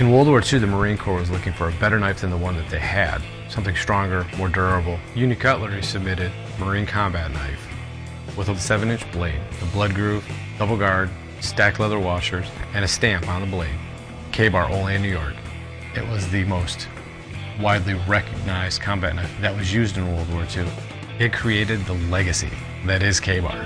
In World War II, the Marine Corps was looking for a better knife than the one that they had, something stronger, more durable. Union Cutlery submitted Marine Combat Knife with a 7-inch blade, a blood groove, double guard, stacked leather washers, and a stamp on the blade. K-Bar, Olean, New York. It was the most widely recognized combat knife that was used in World War II. It created the legacy that is K-Bar.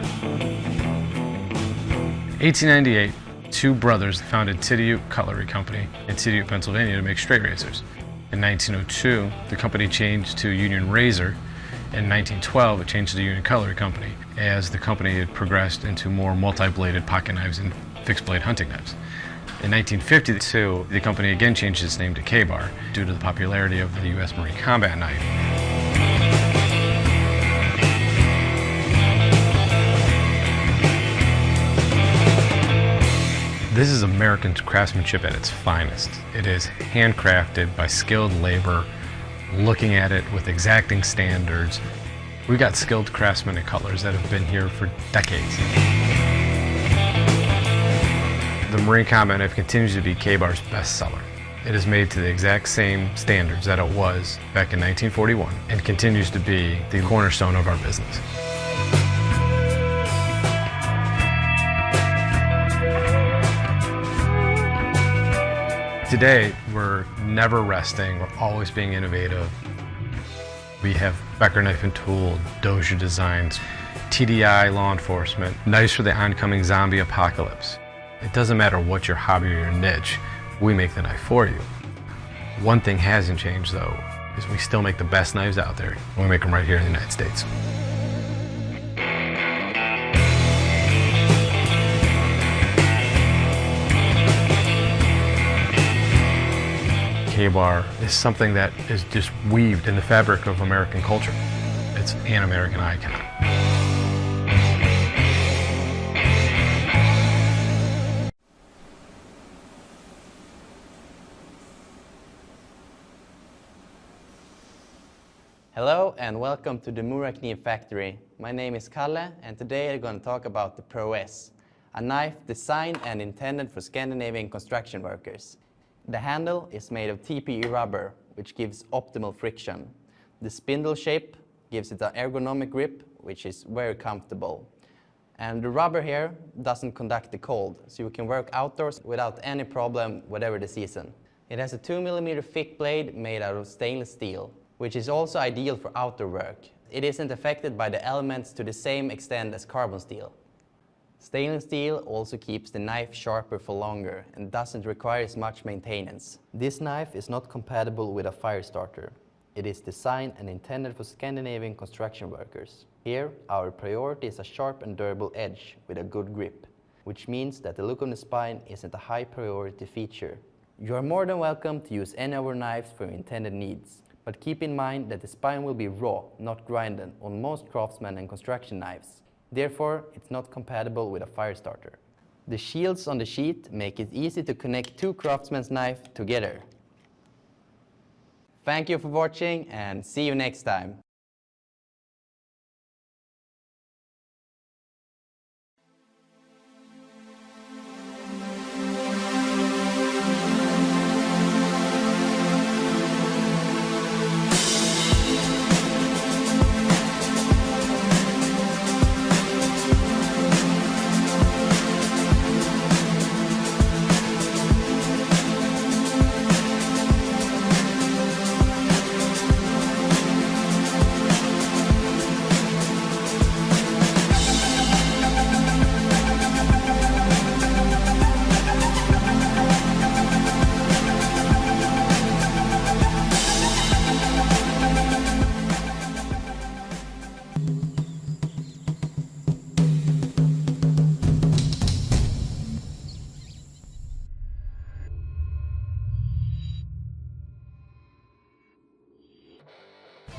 1898, two brothers founded Tidiute Cutlery Company in Tidiute, Pennsylvania to make straight razors. In 1902, the company changed to Union Razor. In 1912, it changed to the Union Cutlery Company as the company had progressed into more multi-bladed pocket knives and fixed-blade hunting knives. In 1952, the company again changed its name to K-Bar due to the popularity of the U.S. Marine Combat Knife. This is American craftsmanship at its finest. It is handcrafted by skilled labor, looking at it with exacting standards. We've got skilled craftsmen and cutlers that have been here for decades. The Marine Combat Knife continues to be K-Bar's best seller. It is made to the exact same standards that it was back in 1941 and continues to be the cornerstone of our business. Today, we're never resting. We're always being innovative. We have Becker Knife and Tool, Doja Designs, TDI Law Enforcement, knives for the oncoming zombie apocalypse. It doesn't matter what your hobby or your niche, we make the knife for you. One thing hasn't changed though, is we still make the best knives out there. We make them right here in the United States. K-Bar is something that is just weaved in the fabric of American culture. It's an American icon. Hello and welcome to the Morakniv factory. My name is Kalle and today I'm going to talk about the Pro S, a knife designed and intended for Scandinavian construction workers. The handle is made of TPE rubber, which gives optimal friction. The spindle shape gives it an ergonomic grip, which is very comfortable. And the rubber here doesn't conduct the cold, so you can work outdoors without any problem, whatever the season. It has a 2mm thick blade made out of stainless steel, which is also ideal for outdoor work. It isn't affected by the elements to the same extent as carbon steel. Stainless steel also keeps the knife sharper for longer and doesn't require as much maintenance. This knife is not compatible with a fire starter. It is designed and intended for Scandinavian construction workers. Here, our priority is a sharp and durable edge with a good grip, which means that the look on the spine isn't a high priority feature. You are more than welcome to use any of our knives for your intended needs, but keep in mind that the spine will be raw, not grinded, on most craftsman and construction knives. Therefore, it's not compatible with a fire starter. The shields on the sheet make it easy to connect two craftsman's knives together. Thank you for watching and see you next time.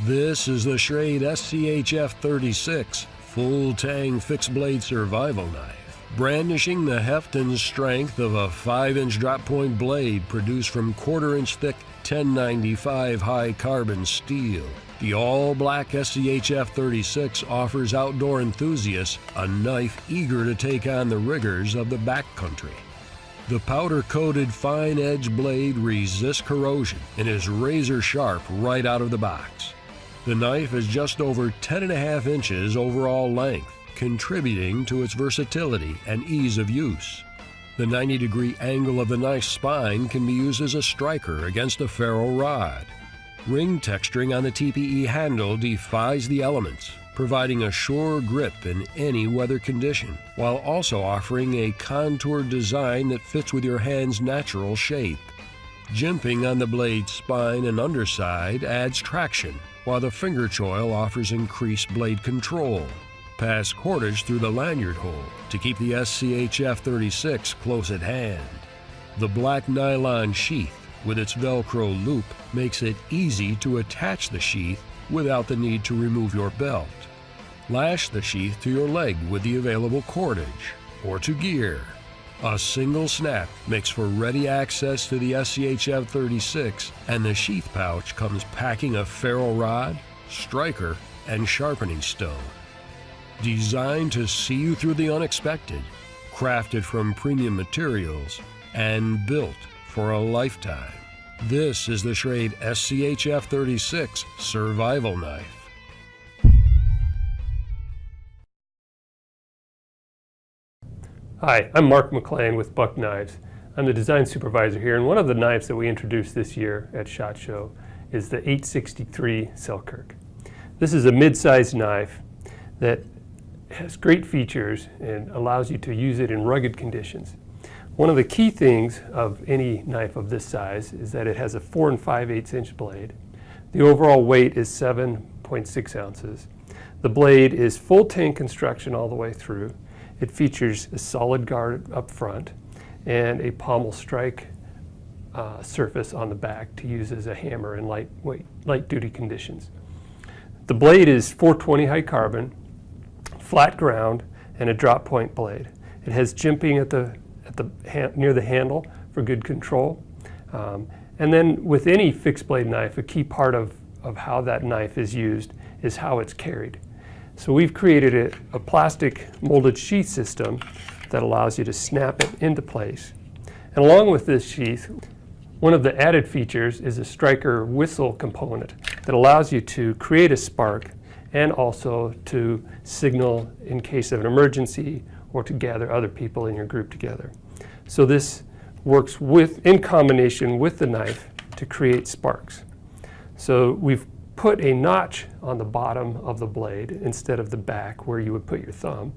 This is the Schrade SCHF-36 full-tang fixed-blade survival knife, brandishing the heft and strength of a 5-inch drop-point blade produced from 1/4-inch thick 1095 high-carbon steel. The all-black SCHF-36 offers outdoor enthusiasts a knife eager to take on the rigors of the backcountry. The powder-coated fine-edge blade resists corrosion and is razor sharp right out of the box. The knife is just over 10.5 inches overall length, contributing to its versatility and ease of use. The 90-degree angle of the knife's spine can be used as a striker against a ferro rod. Ring texturing on the TPE handle defies the elements, providing a sure grip in any weather condition, while also offering a contoured design that fits with your hand's natural shape. Jimping on the blade's spine and underside adds traction, while the finger choil offers increased blade control. Pass cordage through the lanyard hole to keep the SCHF 36 close at hand. The black nylon sheath with its Velcro loop makes it easy to attach the sheath without the need to remove your belt. Lash the sheath to your leg with the available cordage, or to gear. A single snap makes for ready access to the SCHF 36, and the sheath pouch comes packing a ferro rod, striker, and sharpening stone. Designed to see you through the unexpected, crafted from premium materials, and built for a lifetime. This is the Schrade SCHF 36 Survival Knife. Hi, I'm Mark McLean with Buck Knives. I'm the design supervisor here, and one of the knives that we introduced this year at SHOT Show is the 863 Selkirk. This is a mid-sized knife that has great features and allows you to use it in rugged conditions. One of the key things of any knife of this size is that it has a 4 5/8 inch blade. The overall weight is 7.6 ounces. The blade is full tang construction all the way through. It features a solid guard up front and a pommel strike surface on the back to use as a hammer in light duty conditions. The blade is 420 high carbon, flat ground, and a drop point blade. It has jimping near the handle for good control. And then with any fixed blade knife, a key part of how that knife is used is how it's carried. So we've created a plastic molded sheath system that allows you to snap it into place. And along with this sheath, one of the added features is a striker whistle component that allows you to create a spark and also to signal in case of an emergency or to gather other people in your group together. So this works in combination with the knife to create sparks. So we've put a notch on the bottom of the blade instead of the back where you would put your thumb.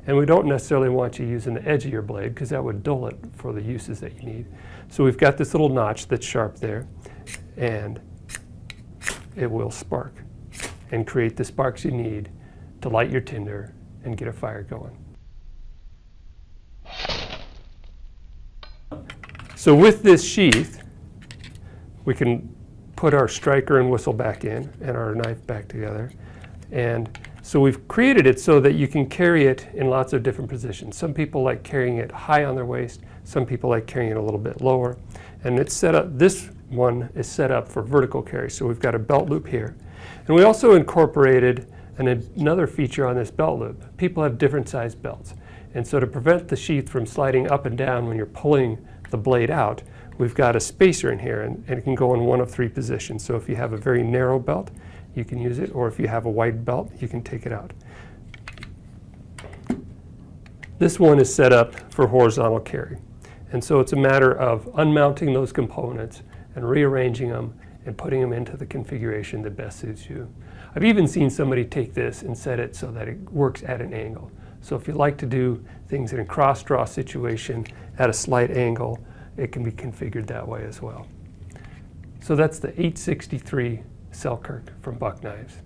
And we don't necessarily want you using the edge of your blade because that would dull it for the uses that you need. So we've got this little notch that's sharp there, and it will spark and create the sparks you need to light your tinder and get a fire going. So with this sheath, we can put our striker and whistle back in and our knife back together. And so we've created it so that you can carry it in lots of different positions. Some people like carrying it high on their waist. Some people like carrying it a little bit lower. And it's set up, this one is set up for vertical carry. So we've got a belt loop here. And we also incorporated another feature on this belt loop. People have different sized belts. And so to prevent the sheath from sliding up and down when you're pulling the blade out, we've got a spacer in here, and it can go in one of 3 positions. So if you have a very narrow belt, you can use it, or if you have a wide belt, you can take it out. This one is set up for horizontal carry. And so it's a matter of unmounting those components and rearranging them and putting them into the configuration that best suits you. I've even seen somebody take this and set it so that it works at an angle. So if you like to do things in a cross-draw situation at a slight angle, it can be configured that way as well. So that's the 863 Selkirk from Buck Knives.